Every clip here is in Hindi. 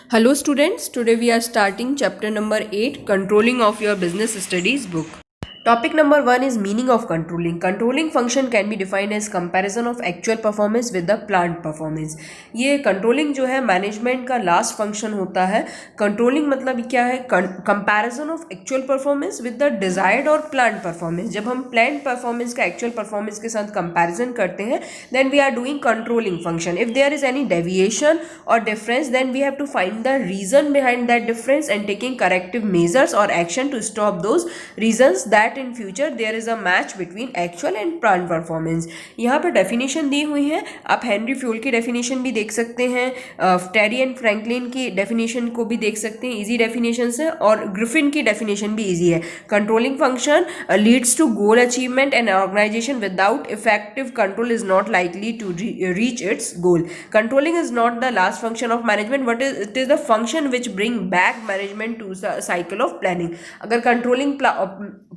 Hello students, today we are starting chapter number 8, Controlling of your Business Studies book. Topic number 1 is meaning of controlling. Controlling function can be defined as comparison of actual performance with the planned performance. ये controlling जो है मैनेजमेंट का लास्ट फंक्शन होता है. कंट्रोलिंग मतलब क्या है? Comparison of actual performance with the desired और प्लान परफॉर्मेंस. जब हम प्लान परफॉर्मेंस का एक्चुअल परफॉर्मेंस के साथ कंपैरिजन करते हैं then we are doing controlling function. If there is any deviation or difference, then we have to find the reason behind that difference and taking corrective measures or action to stop those reasons that in future there is a match between actual and planned performance. यहाँ पर डेफिनेशन दी हुई है. आप हेनरी फ्यूल की डेफिनेशन भी देख सकते हैं, टेरी एंड फ्रैंकलिन की डेफिनेशन को भी देख सकते हैं. इजी डेफिनेशन है और ग्रिफिन की डेफिनेशन भी इजी है. Controlling function leads to goal achievement and organisation without effective control is not likely to reach its goal. Controlling is not the last function of management, but it is the function which bring back management to the cycle of planning. अगर controlling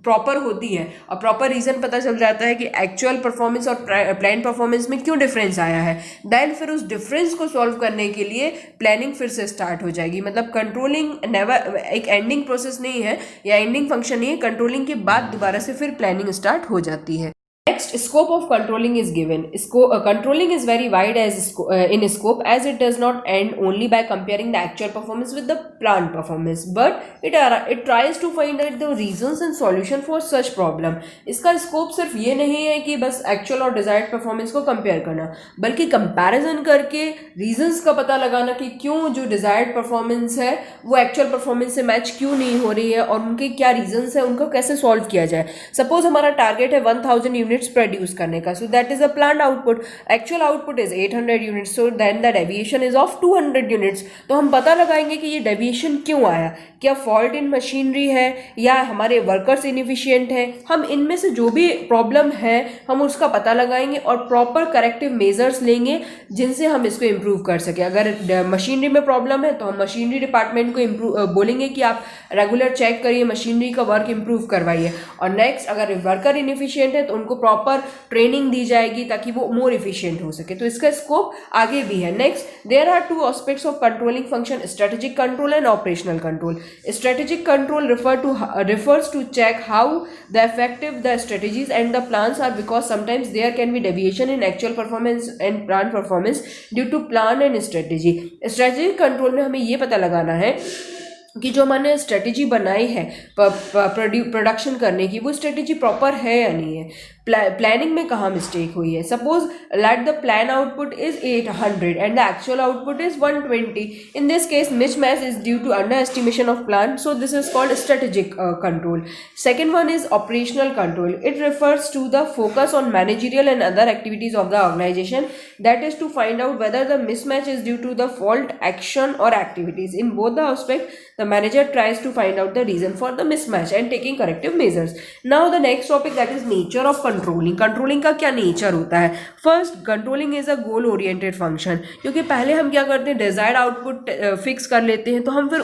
प्रॉपर होती है और प्रॉपर रीजन पता चल जाता है कि एक्चुअल परफॉर्मेंस और प्लान परफॉर्मेंस में क्यों डिफरेंस आया है, देन फिर उस डिफरेंस को सॉल्व करने के लिए प्लानिंग फिर से स्टार्ट हो जाएगी. मतलब कंट्रोलिंग नेवर एक एंडिंग प्रोसेस नहीं है या एंडिंग फंक्शन नहीं है. कंट्रोलिंग के बाद दोबारा से फिर प्लानिंग स्टार्ट हो जाती है. Next, scope of controlling is given. Controlling is very wide in scope, as it does not end only by comparing the actual performance with the planned performance, but it tries to find out the reasons and solution for such problem. इसका scope सिर्फ ये नहीं है कि बस actual और desired performance को compare करना, बल्कि comparison करके reasons का पता लगाना कि क्यों जो desired performance है वो actual performance से match क्यों नहीं हो रही है और उनके क्या reasons है, उनको कैसे solve किया जाए. Suppose हमारा target है 1000 units प्रोड्यूस करने का, so that is a planned output. Actual output is 800 units, so then the deviation is of 200 units. तो हम पता लगाएंगे कि ये डेविएशन क्यों आया. क्या फॉल्ट इन मशीनरी है या हमारे वर्कर्स इनएफिशिएंट है. हम इनमें से जो भी प्रॉब्लम है हम उसका पता लगाएंगे और प्रॉपर करेक्टिव मेजर्स लेंगे जिनसे हम इसको इम्प्रूव कर सकें. अगर मशीनरी में प्रॉब्लम है तो हम मशीनरी डिपार्टमेंट को बोलेंगे कि आप रेगुलर चेक करिए, मशीनरी का वर्क इम्प्रूव करवाइए. और नेक्स्ट, अगर वर्कर इनएफिशिएंट है तो उनको प्रॉपर ट्रेनिंग दी जाएगी ताकि वो मोर इफिशिएंट हो सके. तो इसका स्कोप आगे भी है. Next, there are two aspects of controlling function, strategic control and operational control. Strategic control refers to check how the effective the strategies and the plans are, because sometimes there can be deviation in actual performance and plan performance due to plan and strategy. Strategic control में हमें ये पता लगाना है कि जो मैंने स्ट्रेटेजी बनाई है प्रोडक्शन करने की, वो स्ट्रेटेजी प्रॉपर है या नहीं है. प्लानिंग में कहाँ मिस्टेक हुई है. Suppose let the plan output is 800 and the actual output is 120. In this case mismatch is due to under estimation of plan, so this is called strategic control. Second one is operational control. It refers to the focus on managerial and other activities of the organization, that is to find out whether the mismatch is due to the fault, action or activities. In both the aspects, the manager tries to find out the reason for the mismatch and taking corrective measures. Now the next topic, that is nature of controlling. Controlling का क्या nature होता है. First, controlling is a goal oriented function. क्योंकि पहले हम क्या करते हैं, desired output फिक्स कर लेते हैं तो हम फिर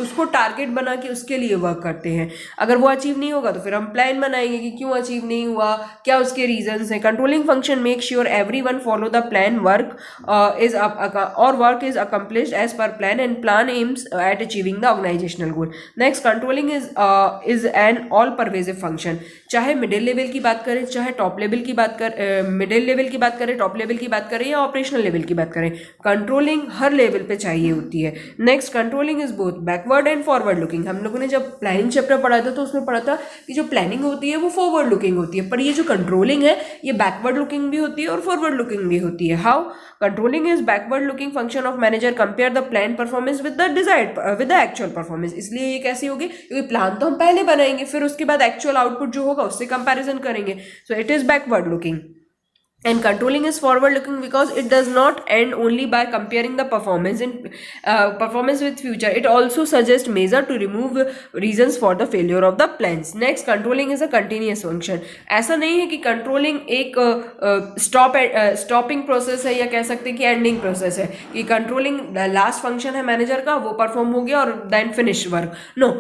उसको टारगेट बना के उसके लिए वर्क करते हैं. अगर वो अचीव नहीं होगा तो फिर हम प्लान बनाएंगे कि क्यों अचीव नहीं हुआ, क्या उसके रीजंस हैं. Controlling function make sure everyone follow the plan, work is accomplished as per plan and plan aims at achieving the organizational goal. Next, controlling is an all pervasive function. चाहे मिडिल लेवल की बात करें, चाहे टॉप लेवल की बात मिडिल लेवल की बात करें, टॉप लेवल की बात करें या ऑपरेशनल लेवल की बात करें, कंट्रोलिंग हर लेवल पे चाहिए होती है. Next, controlling is both backward and forward looking. हम लोगों ने जब प्लानिंग चैप्टर पढ़ा था तो उसमें पढ़ा था कि जो प्लानिंग होती है वो फॉरवर्ड लुकिंग होती है, पर ये जो कंट्रोलिंग है ये बैकवर्ड लुकिंग भी होती है और फॉरवर्ड लुकिंग भी होती है. How? Controlling is backward looking function of manager compare the plan performance with the actual performance. इसलिए ये कैसी होगी, क्योंकि प्लान तो हम पहले बनाएंगे फिर उसके बाद एक्चुअल आउटपुट जो होगा उससे कंपैरिजन करेंगे. So it is backward looking. And controlling is forward looking because it does not end only by comparing the performance with future. It also suggests measure to remove reasons for the failure of the plans. Next, controlling is a continuous function. ऐसा नहीं है कि controlling एक stopping process है या कह सकते हैं कि ending process है कि controlling last function है मैनेजर का, वो perform हो गया और then finish work. No,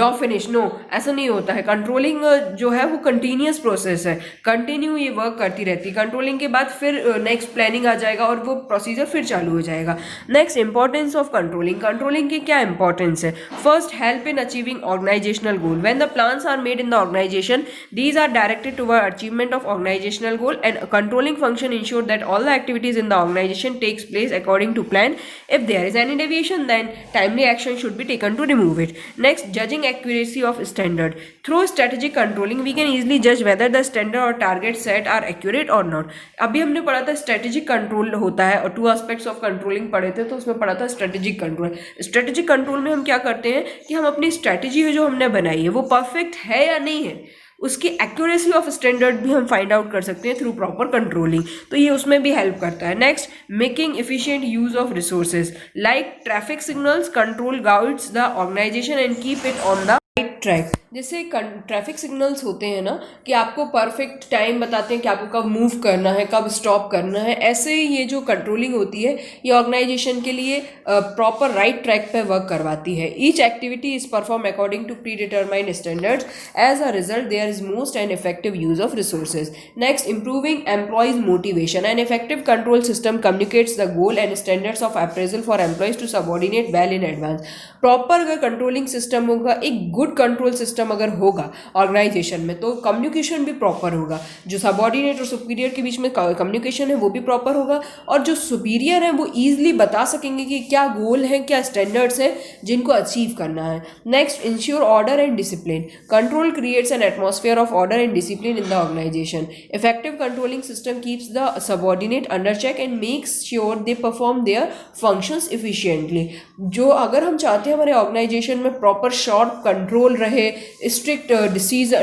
job finish. No, ऐसा नहीं होता है. Controlling जो है वो continuous process है, continue ये work करती रहती है. कंट्रोलिंग के बाद फिर नेक्स्ट प्लानिंग आ जाएगा और वो प्रोसीजर फिर चालू हो जाएगा। Next, importance of controlling. Controlling की क्या इंपॉर्टेंस है? First, help in achieving organizational goal. When the plans are made in the organization, these are directed toward achievement of organizational goal, and a controlling function ensure that all the activities in the organization takes place according to plan. If there is any deviation, then timely action should be taken to remove it. Next, judging accuracy of standard. Through strategic controlling, we can easily judge whether the standard or target set are accurate or not. अभी हमने पढ़ा था स्ट्रेटेजिक कंट्रोल होता है और 2 एस्पेक्ट्स ऑफ कंट्रोलिंग पढ़े थे, तो उसमें पढ़ा था स्ट्रेटेजिक कंट्रोल। स्ट्रेटेजिक कंट्रोल में हम क्या करते हैं कि हम अपनी स्ट्रेटेजी जो हमने बनाई है वो परफेक्ट है या नहीं है, उसकी एक्यूरेसी ऑफ स्टैंडर्ड भी हम फाइंड आउट कर सकते हैं थ्रू प्रॉपर कंट्रोलिंग, तो ये उसमें भी हेल्प करता है। Next, making efficient use of resources like traffic signals control guides the organization and keep it on the right track. जैसे ट्रैफिक सिग्नल्स होते हैं ना कि आपको परफेक्ट टाइम बताते हैं कि आपको कब मूव करना है, कब स्टॉप करना है, ऐसे ही ये जो कंट्रोलिंग होती है ये ऑर्गेनाइजेशन के लिए प्रॉपर राइट ट्रैक पे वर्क करवाती है। Each activity is perform according to pre determined standards, as a result there is most and effective use of resources. Next, improving employees motivation. An effective control system communicates the goal and standards of appraisal for employees to subordinate well in advance. Proper अगर कंट्रोलिंग सिस्टम होगा, एक गुड कंट्रोल सिस्टम अगर होगा ऑर्गेनाइजेशन में, तो कम्युनिकेशन भी प्रॉपर होगा। जो सबऑर्डिनेट और सुपीरियर के बीच में कम्युनिकेशन है वो भी प्रॉपर होगा, और जो सुपीरियर है वो ईजिली बता सकेंगे कि क्या गोल है, क्या स्टैंडर्ड्स हैं जिनको अचीव करना है। Next, ensure order and discipline. Control creates an atmosphere of order and discipline in the organization. Effective controlling system keeps the subordinate under check and makes sure they perform their functions efficiently. जो अगर हम चाहते हैं हमारे ऑर्गेनाइजेशन में प्रॉपर शॉर्ट कंट्रोल रहे, स्ट्रिक्ट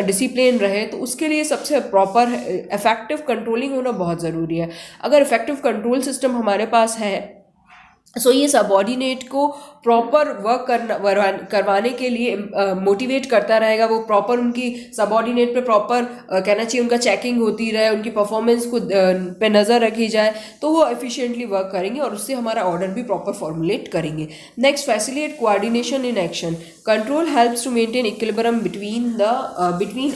डिसिप्लिन रहे, तो उसके लिए सबसे प्रॉपर इफेक्टिव कंट्रोलिंग होना बहुत ज़रूरी है। अगर इफेक्टिव कंट्रोल सिस्टम हमारे पास है, सो ये सबऑर्डिनेट को प्रॉपर वर्क करवाने के लिए मोटिवेट करता रहेगा। वो प्रॉपर उनकी सबऑर्डिनेट पे प्रॉपर कहना चाहिए उनका चेकिंग होती रहे, उनकी परफॉर्मेंस को पे नज़र रखी जाए, तो वो एफिशिएंटली वर्क करेंगे और उससे हमारा ऑर्डर भी प्रॉपर फॉर्मुलेट करेंगे। Next, facilitate coordination in action. Control helps to maintain equilibrium between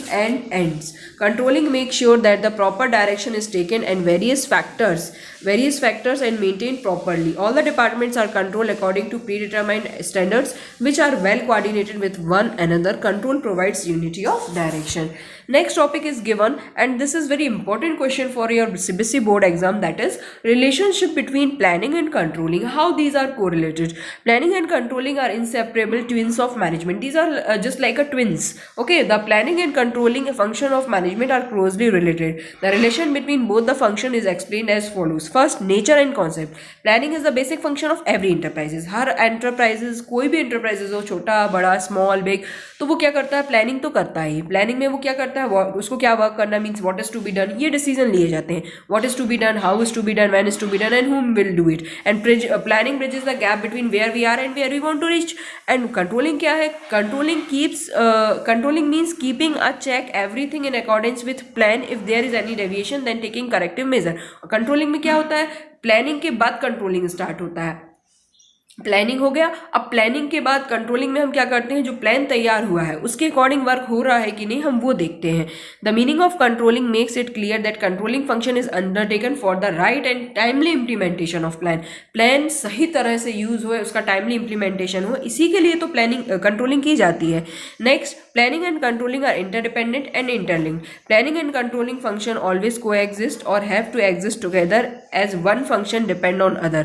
ends. Controlling makes sure that the proper direction is taken and various factors and maintained properly. All the departments are controlled according to predetermined standards which are well coordinated with one another. Control provides unity of direction. Next topic is given, and this is very important question for your CBSE board exam, that is relationship between planning and controlling. How these are correlated? Planning and controlling are inseparable twins of management. These are just like a twins. Okay, the planning and controlling function of management are closely related. The relation between both the function is explained as follows. First, nature and concept. Planning is the basic function of every enterprises. Her enterprises, कोई भी enterprises हो, छोटा बड़ा स्मॉल बिग, तो वो क्या करता है? प्लानिंग तो करता ही। प्लानिंग में वो क्या करता है? उसको क्या वर्क करना, means what is to be done, ये डिसीजन लिए जाते हैं। What is to be done, how is to be done, when is to be done, and whom will do it. And planning bridges the gap between where we are and where we want to reach. And controlling क्या है? Controlling means keeping a check everything in accordance with plan. If there is any deviation, then taking corrective measure. Controlling में क्या होता है? प्लानिंग के बाद कंट्रोलिंग स्टार्ट होता है। प्लानिंग हो गया, अब प्लानिंग के बाद कंट्रोलिंग में हम क्या करते हैं? जो प्लान तैयार हुआ है उसके अकॉर्डिंग वर्क हो रहा है कि नहीं, हम वो देखते हैं। The meaning of controlling makes it clear that controlling function is undertaken for the right and timely implementation of plan. Plan सही तरह से यूज हो, उसका टाइमली इंप्लीमेंटेशन हो, इसी के लिए तो कंट्रोलिंग की जाती है। Next, planning and controlling are interdependent and interlinked. Planning and controlling function always coexist or have to exist together as one function depend on other.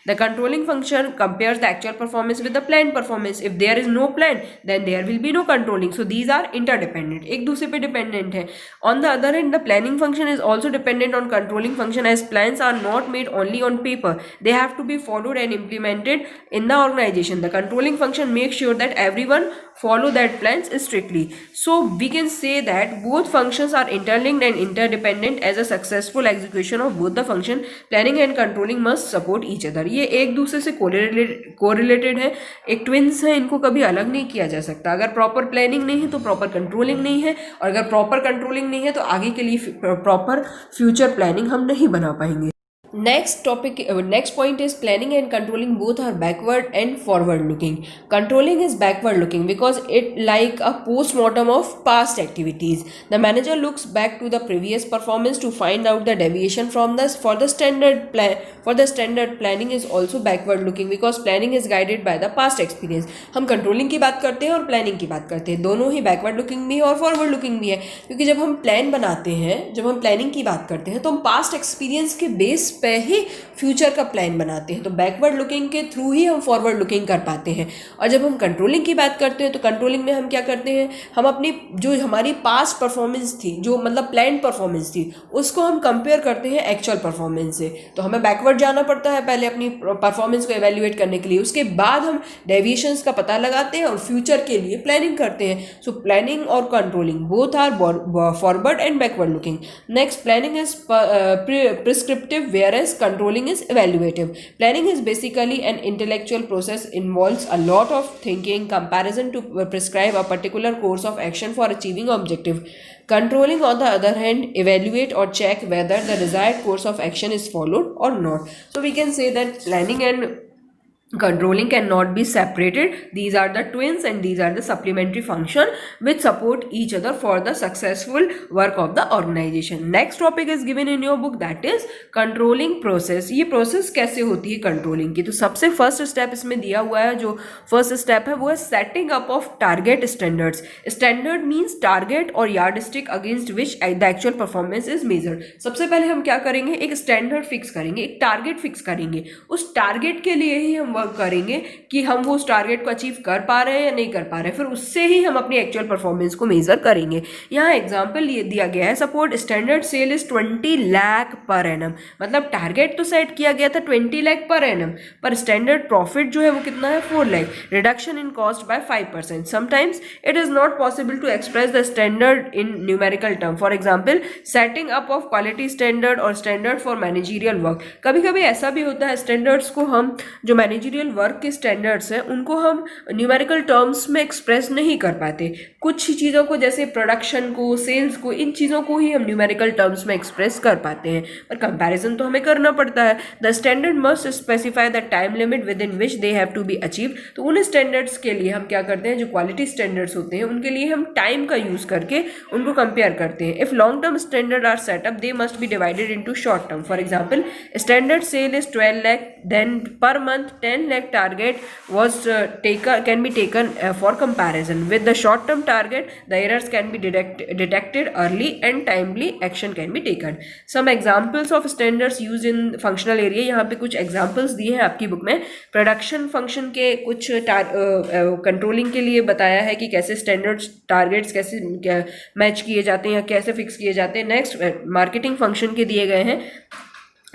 The controlling function compares the actual performance with the planned performance. If there is no plan, then there will be no controlling. So these are interdependent. एक दूसरे पे dependent है. On the other hand, the planning function is also dependent on controlling function, as plans are not made only on paper. They have to be followed and implemented in the organization. The controlling function makes sure that everyone follow that plans strictly. So we can say that both functions are interlinked and interdependent. As a successful execution of both the function, planning and controlling must support each other. ये एक दूसरे से कोरिलेटेड है, एक ट्विंस है, इनको कभी अलग नहीं किया जा सकता। अगर प्रॉपर प्लानिंग नहीं है तो प्रॉपर कंट्रोलिंग नहीं है, और अगर प्रॉपर कंट्रोलिंग नहीं है तो आगे के लिए प्रॉपर फ्यूचर प्लानिंग हम नहीं बना पाएंगे। Next point is planning and controlling both are backward and forward looking. Controlling is backward looking because it like a post-mortem of past activities. The manager looks back to the previous performance to find out the deviation from this. For the standard planning is also backward looking because planning is guided by the past experience. हम controlling की बात करते हैं और planning की बात करते हैं, दोनों ही backward looking भी है और forward looking भी है, क्योंकि जब हम plan बनाते हैं, जब हम planning की बात करते हैं तो हम past experience के base पे ही फ्यूचर का प्लान बनाते हैं, तो बैकवर्ड लुकिंग के थ्रू ही हम फॉरवर्ड लुकिंग कर पाते हैं। और जब हम कंट्रोलिंग की बात करते हैं तो कंट्रोलिंग में हम क्या करते हैं, हम अपनी जो हमारी पास्ट परफॉर्मेंस थी, जो मतलब प्लान परफॉर्मेंस थी, उसको हम कंपेयर करते हैं एक्चुअल परफॉर्मेंस से। तो हमें बैकवर्ड जाना पड़ता है पहले अपनी परफॉर्मेंस को एवेल्युएट करने के लिए, उसके बाद हम डेविएशंस का पता लगाते हैं और फ्यूचर के लिए प्लानिंग करते हैं। सो प्लानिंग और controlling both are forward and backward looking. Next, planning is prescriptive whereas controlling is evaluative. Planning is basically an intellectual process, involves a lot of thinking, comparison to prescribe a particular course of action for achieving objective. Controlling, on the other hand, evaluate or check whether the desired course of action is followed or not. So we can say that planning and controlling cannot be separated. These are the twins and these are the supplementary function which support each other for the successful work of the organization. Next topic is given in your book, that is controlling process. ये process कैसे होती है controlling की? तो सबसे first step इसमें दिया हुआ है, जो first step है वो है setting up of target standards. Standard means target or yardstick against which the actual performance is measured. सबसे पहले हम क्या करेंगे, एक standard fix करेंगे, एक target fix करेंगे, उस target के लिए ही हम वर्क करेंगे कि हम वो उस टारगेट को अचीव कर पा रहे हैं या नहीं कर पा रहे हैं, फिर उससे ही हम अपनी एक्चुअल परफॉर्मेंस को मेजर करेंगे। यहाँ एग्जांपल ये दिया गया है, suppose standard sale is 20 lakh per annum, मतलब टारगेट तो सेट किया गया था 20 लाख पर एनम, पर स्टैंडर्ड प्रॉफिट जो है वो कितना है, 4 lakh. Reduction in cost by 5%। Sometimes it is not possible to express the standard in numerical term, for example setting up of quality standard और स्टैंडर्ड फॉर मैनेजरियल वर्क। कभी कभी ऐसा भी होता है, स्टैंडर्ड्स को हम जो मैनेजरियल वर्क के स्टैंडर्ड्स हैं उनको हम न्यूमेरिकल टर्म्स में एक्सप्रेस नहीं कर पाते। कुछ चीज़ों को जैसे प्रोडक्शन को, सेल्स को, इन चीज़ों को ही हम न्यूमेरिकल टर्म्स में एक्सप्रेस कर पाते हैं, पर कंपैरिजन तो हमें करना पड़ता है। The standard must specify the time limit within which they have to be achieve. तो उन स्टैंडर्ड्स के लिए हम क्या करते हैं, जो क्वालिटी स्टैंडर्ड्स होते हैं उनके लिए हम टाइम का यूज़ करके उनको कंपेयर करते हैं। If long term standard are setup they must be divided into short term. For example standard sale is 12 lakh, then per month 10 lakh target was can be taken for comparison. With the short term target, the errors can be detected early and timely action can be taken. Some examples of standards used in functional area, यहाँ पे कुछ examples दिए हैं आपकी बुक में। प्रोडक्शन फंक्शन के कुछ कंट्रोलिंग के लिए बताया है कि कैसे स्टैंडर्ड टारगेट्स कैसे मैच किए जाते हैं या कैसे फिक्स किए जाते हैं। नेक्स्ट, मार्केटिंग फंक्शन के दिए गए हैं।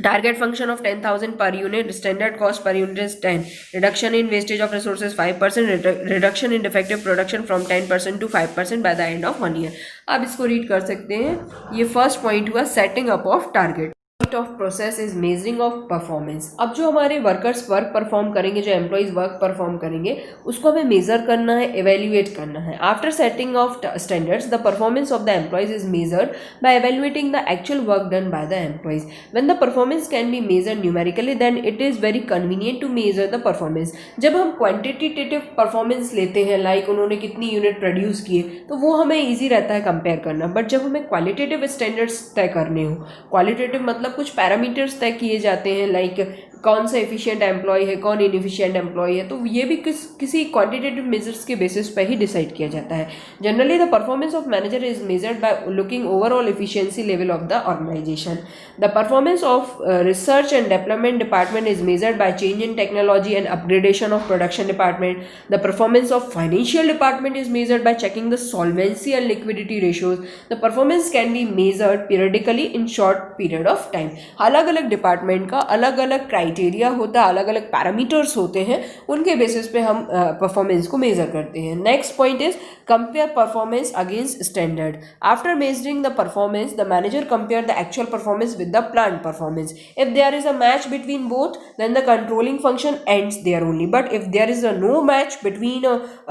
Target function of 10,000 per unit, standard cost per unit is 10, reduction in wastage of resources 5%, reduction in defective production from 10% to 5% by the end of 1 year. आप इसको रीड कर सकते हैं। ये फर्स्ट पॉइंट हुआ setting up of target. Of process is measuring of performance. अब जो हमारे वर्कर्स वर्क परफॉर्म करेंगे, जो एम्प्लॉइज वर्क परफॉर्म करेंगे, उसको हमें मेजर करना है, एवेल्युएट करना है। After setting of standards the performance of the employees is measured by evaluating the actual work done by the employees. When the performance can be measured numerically then it is very convenient to measure the performance. जब हम क्वांटिटेटिव परफॉर्मेंस लेते हैं, लाइक उन्होंने कितनी यूनिट प्रोड्यूस किए, तो वो हमें ईजी रहता है कंपेयर करना। बट जब हमें क्वालिटेटिव स्टैंडर्ड्स तय करने हो, क्वालिटेटिव मतलब कुछ पैरामीटर्स तय किए जाते हैं, लाइक कौन सा एफिशिएंट एम्प्लॉय है, कौन इनएफिशिएंट एम्प्लॉय है, तो ये भी किसी क्वांटिटेटिव मेजर्स के बेसिस पर ही डिसाइड किया जाता है। Generally the performance of manager is measured by looking overall efficiency level of the organization. The performance of research and development department is measured by change in technology and upgradation of production department. The performance of financial department is measured by checking the solvency and liquidity ratios. The performance can be measured periodically in short period of time. अलग अलग डिपार्टमेंट का अलग अलग क्राइटेरिया होता है, अलग अलग पैरामीटर्स होते हैं, उनके बेसिस पे हम परफॉर्मेंस को मेजर करते हैं। Next point is compare performance against standard. After measuring the performance the manager compare the actual performance with the plan performance. If there is a match between both then the controlling function ends there only, but if there is a no match between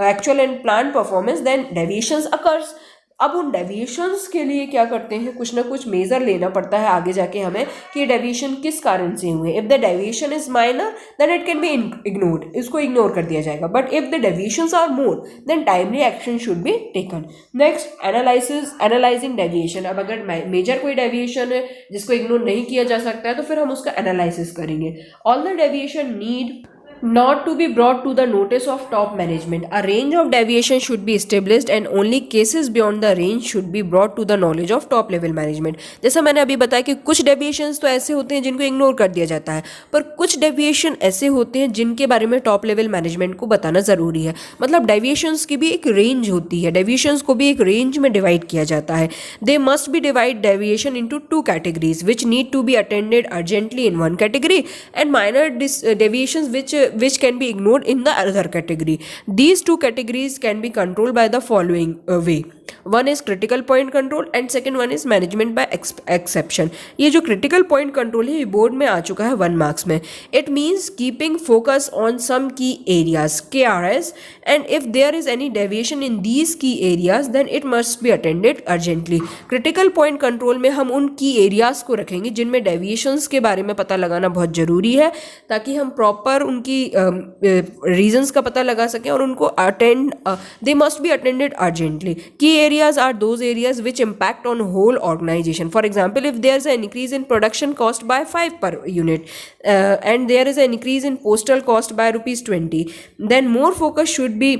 actual and plan performance then deviations occurs. अब उन डेविएशंस के लिए क्या करते हैं, कुछ ना कुछ मेजर लेना पड़ता है आगे जाके हमें कि डेविएशन किस कारण से हुए। If the deviation is minor then it can be ignored, इसको इग्नोर कर दिया जाएगा, but if the deviations are more then timely action should be taken. Next analyzing deviation. अब अगर मेजर कोई डेविएशन है जिसको इग्नोर नहीं किया जा सकता है तो फिर हम उसका एनालिसिस करेंगे। All the deviation need not to be brought to the notice of top management. A range of deviation should be established and only cases beyond the range should be brought to the knowledge of top level management. जैसा मैंने अभी बताया कि कुछ डेविएशंस तो ऐसे होते हैं जिनको इग्नोर कर दिया जाता है, पर कुछ डेविएशन ऐसे होते हैं जिनके बारे में टॉप लेवल मैनेजमेंट को बताना ज़रूरी है। मतलब डेविएशंस की भी एक रेंज होती है, डेविएशंस को भी एक रेंज में डिवाइड किया जाता है। They must be divide deviation into 2 categories which need to be attended urgently in one category and minor deviations which can be ignored in the other category. These 2 categories can be controlled by the following way. One is critical point control and second one is management by exception. ये जो critical point control है ये बोर्ड में आ चुका है 1 marks में. It means keeping focus on some key areas KRS, and if there is any deviation in these key areas then it must be attended urgently. Critical point control में हम उन key areas को रखेंगे जिनमें deviations के बारे में पता लगाना बहुत ज़रूरी है ताकि हम प्रॉपर उनकी रीजंस का पता लगा सकें और उनको attend, they must be attended urgently. Key areas are those areas which impact on whole organisation. For example, if there is an increase in production cost by 5 per unit and there is an increase in postal cost by ₹20, then more focus should be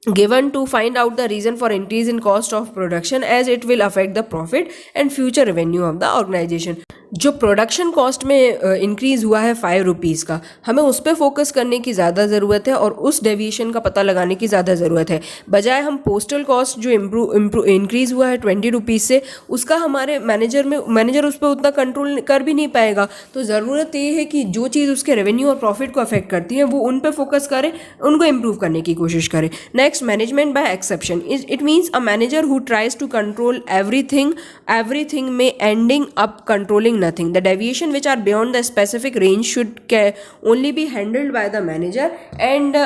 given to find out the reason for increase in cost of production as it will affect the profit and future revenue of the organization. जो प्रोडक्शन कॉस्ट में इंक्रीज़ हुआ है ₹5 का, हमें उस पर फोकस करने की ज़्यादा ज़रूरत है और उस डेविएशन का पता लगाने की ज़्यादा ज़रूरत है, बजाय हम पोस्टल कॉस्ट जो इंक्रीज़ हुआ है ₹20 से, उसका हमारे मैनेजर उस पर उतना कंट्रोल कर भी नहीं पाएगा। तो ज़रूरत ये है कि जो चीज़ उसके रेवेन्यू और प्रॉफिट को अफेक्ट करती है वो उन पर फोकस करें, उनको इम्प्रूव करने की कोशिश करें। Next, management by exception. It means a manager who tries to control everything में ending up controlling nothing. The deviation which are beyond the specific range should only be handled by the manager and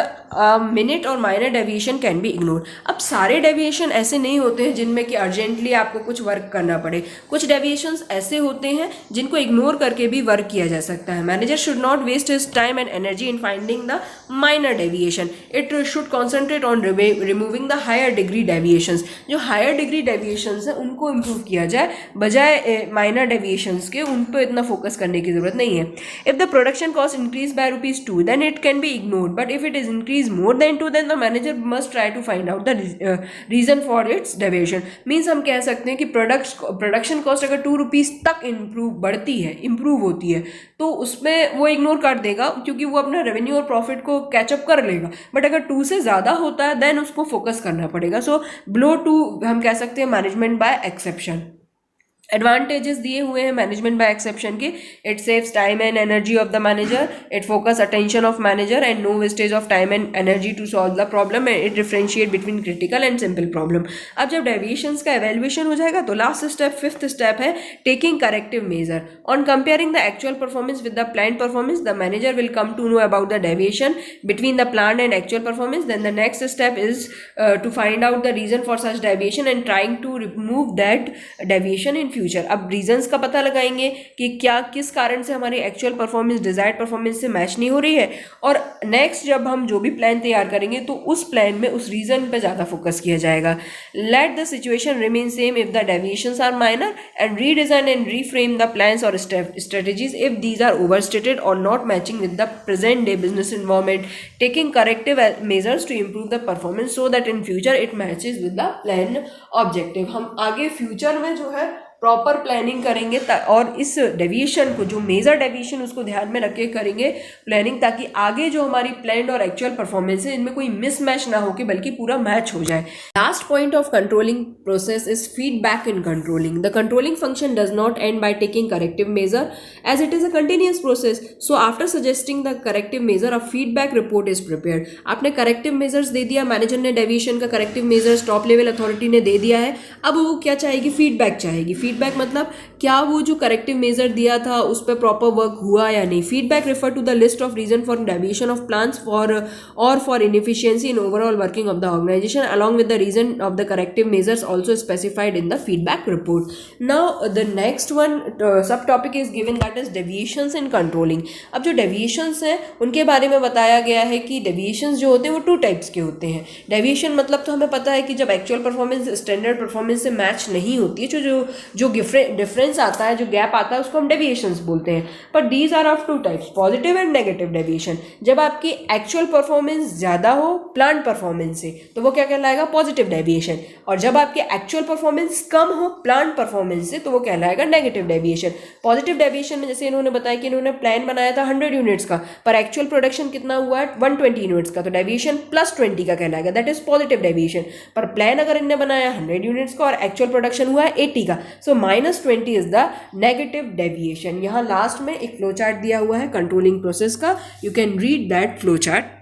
minute or minor deviation can be ignored. अब सारे डेविएशन ऐसे नहीं होते हैं जिनमें कि अर्जेंटली आपको कुछ वर्क करना पड़े, कुछ डेविएशंस ऐसे होते हैं जिनको इग्नोर करके भी वर्क किया जा सकता है. Manager should not waste his time and energy in finding the minor deviation. It should concentrate on removing the higher degree deviations. जो हायर डिग्री डेविएशंस हैं उनको इम्प्रूव किया जाए, बजाय माइनर डेविएशंस के उन पर इतना फोकस करने की जरूरत नहीं है. If the production cost increase by ₹2 then it can be ignored, but if it is increase more then 2 then the manager must try to find out the reason for its deviation. Means हम कह सकते हैं कि प्रोडक्शन कॉस्ट अगर ₹2 तक इम्प्रूव होती है तो उसमें वो इग्नोर कर देगा क्योंकि वो अपना रेवेन्यू और प्रॉफिट को कैचअप कर लेगा. बट अगर 2 से ज़्यादा होता है देन उसको फोकस करना पड़ेगा. सो बिलो 2 हम कह सकते हैं मैनेजमेंट बाय एक्सेप्शन. एडवांटेजेस दिए हुए हैं मैनेजमेंट बाय एक्सेप्शन के. It saves time and energy of the manager, it focus attention of manager and no wastage of time and energy to solve the problem and it differentiate between critical and simple problem. अब जब डेविएशंस का एवेल्युएशन हो जाएगा तो लास्ट स्टेप, 5th स्टेप है taking corrective measure. On comparing the actual performance with the plan performance the manager will come to know about the deviation between the plan and actual performance. Then the next step is to find out the reason for such deviation and trying to remove that deviation in future. अब रीजन का पता लगाएंगे कि क्या किस कारण से हमारी एक्चुअल परफॉर्मेंस डिजायर्ड परफॉर्मेंस से मैच नहीं हो रही है, और नेक्स्ट जब हम जो भी प्लान तैयार करेंगे तो उस प्लान में उस रीजन पे ज़्यादा फोकस किया जाएगा. Let the situation remain same if the deviations are minor and redesign and reframe the plans और strategies if these are overstated और not matching with the present day business environment. Taking corrective measures to improve the performance so that in future it matches with the plan objective. हम आगे फ्यूचर में जो है प्रॉपर प्लानिंग करेंगे और इस डेविएशन को, जो मेजर डेविएशन उसको ध्यान में रख के करेंगे प्लानिंग, ताकि आगे जो हमारी प्लान और एक्चुअल परफॉर्मेंस है इनमें कोई मिसमैच ना हो कि बल्कि पूरा मैच हो जाए. Last point of controlling process is feedback in controlling. The controlling function does not end by taking corrective measure as it is a continuous process. So after suggesting the corrective measure a feedback report is prepared. आपने करेक्टिव मेजर्स दे दिया, मैनेजर ने डेविएशन का corrective measures top level authority ने दे दिया है. अब वो क्या चाहेगी? फीडबैक चाहेगी. फीडबैक मतलब क्या वो जो करेक्टिव मेजर दिया था उस पर प्रॉपर वर्क हुआ या नहीं. Feedback refer to the list of reason for deviation of plans for inefficiency in overall working of the organisation along with the reason of the corrective measures also specified in the feedback report. Now the next one sub topic is given that is deviations in controlling. अब जो डेविएशंस हैं उनके बारे में बताया गया है कि डेविएशंस जो होते हैं वो 2 टाइप्स के होते हैं. डेविएशन मतलब तो हमें पता है कि जब एक्चुअल परफॉर्मेंस स्टैंडर्ड परफॉर्मेंस से मैच नहीं होती है, जो डिफरेंस आता है, जो गैप आता है, उसको हम डेविएशंस बोलते हैं. But these are of 2 types, positive and negative deviation. जब आपकी एक्चुअल परफॉर्मेंस ज़्यादा हो प्लान परफॉर्मेंस से तो वो क्या कहलाएगा, पॉजिटिव डेविएशन. और जब आपकी एक्चुअल परफॉर्मेंस कम हो प्लान परफॉर्मेंस से तो वो कहलाएगा नेगेटिव डेविएशन. पॉजिटिव डेविएशन में जैसे इन्होंने बताया कि इन्होंने प्लान बनाया था 100 यूनिट्स का, पर एक्चुअल प्रोडक्शन कितना हुआ है 120 यूनिट्स का, तो डेविएशन +20 का कहलाएगा, दैट इज पॉजिटिव डेविएशन. पर प्लान अगर इन्होंने बनाया 100 यूनिट्स का और एक्चुअल प्रोडक्शन हुआ है 80 का, सो -20 इज द नेगेटिव डेविएशन. यहाँ लास्ट में एक फ्लो चार्ट दिया हुआ है कंट्रोलिंग प्रोसेस का, you can read that flow chart.